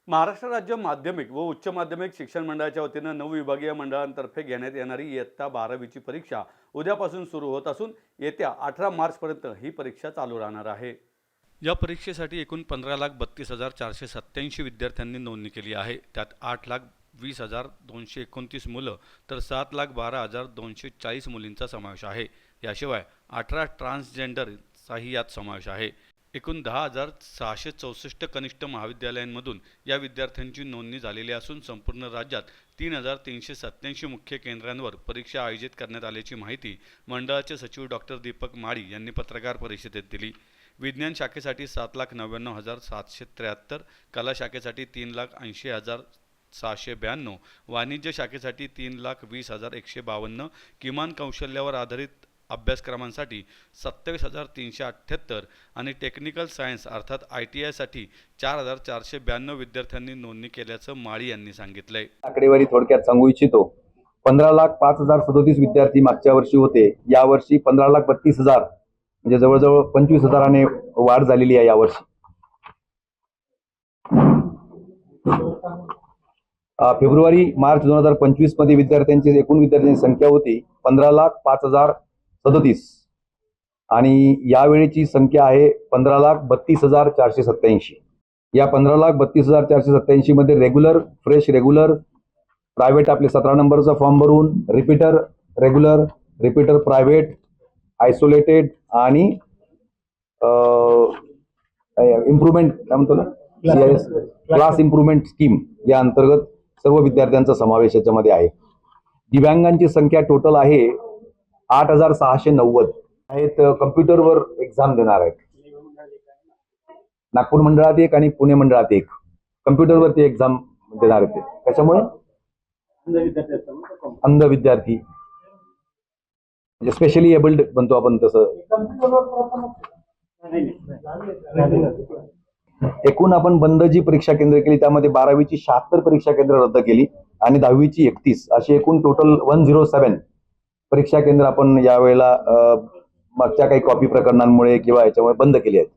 महाराष्ट्र राज्य माध्यमिक व उच्च माध्यमिक शिक्षण मंडळाच्या वतीनं 9 विभागीय मंडळांतर्फे घेण्यात येणारी इयत्ता 12वीची परीक्षा उद्यापासून सुरू होत असून येत्या 18 मार्चपर्यंत ही परीक्षा चालू राहणार आहे। या परीक्षेसाठी एकूण 15,32,487 विद्यार्थ्यांनी नोंदणी केली आहे। त्यात 8,20,229 मुलं तर 7,12,240 मुलींचा समावेश आहे। याशिवाय 18 ट्रान्सजेंडरचाही यात समावेश आहे। एकूण 10,664 कनिष्ठ महाविद्यालयांमधून या विद्यार्थ्यांची नोंदणी झालेली असून संपूर्ण राज्यात 3,387 मुख्य केंद्रांवर परीक्षा आयोजित करण्यात आल्याची माहिती मंडळाचे सचिव डॉक्टर दीपक माळी यांनी पत्रकार परिषदेत दिली। विज्ञान शाखेसाठी 7,99,773, कला शाखेसाठी 3,80,692, वाणिज्य शाखेसाठी 3,20,152, किमान कौशल्यावर आधारित अभ्यासक्रमांसाठी 27,378 आणि टेक्निकल सायन्स अर्थात ITI साठी 4,492 विद्यार्थ्यांनी नोंदणी केल्याचं माळी यांनी सांगितलंय। आकडेवारी थोडक्यात सांगू इच्छितो। 15,05,037 विद्यार्थी मागच्या वर्षी होते। यावर्षी 15,32,000 म्हणजे जवळजवळ 25,000ने वाढ झालेली आहे यावर्षी। फेब्रुवारी मार्च 2025 मध्ये विद्यार्थ्यांची एकूण विद्यार्थ्यांची संख्या होती 15,05,037 आणि यावेळीची संख्या आहे 15,32,487। या 15,32,487 मध्ये रेग्युलर, फ्रेश रेग्युलर, प्रायव्हेट आपले 17 नंबरचा फॉर्म भरून, repeater regular, repeater private, isolated आणि इम्प्रूव्हमेंट काय म्हणतो ना CIS क्लास इम्प्रूव्हमेंट स्कीम या अंतर्गत सर्व विद्यार्थ्यांचा समावेश याच्यामध्ये आहे। दिव्यांगांची संख्या टोटल आहे 8,690 आहेत। कम्प्युटरवर एक्झाम देणार आहेत। नागपूर मंडळात एक आणि पुणे मंडळात एक कम्प्युटरवरती एक्झाम देणार आहेत। त्याच्यामुळे अंध विद्यार्थी म्हणजे स्पेशली एबल्ड म्हणतो आपण तसं। एकूण आपण बंद जी परीक्षा केंद्र केली त्यामध्ये 12वीची 76 परीक्षा केंद्र रद्द केली आणि 10वीची 31 अशी एकूण टोटल 107 परीक्षा केंद्र आपण यावेळेला मागच्या काही कॉपी प्रकरणांमुळे किंवा याच्यामुळे बंद केली आहेत।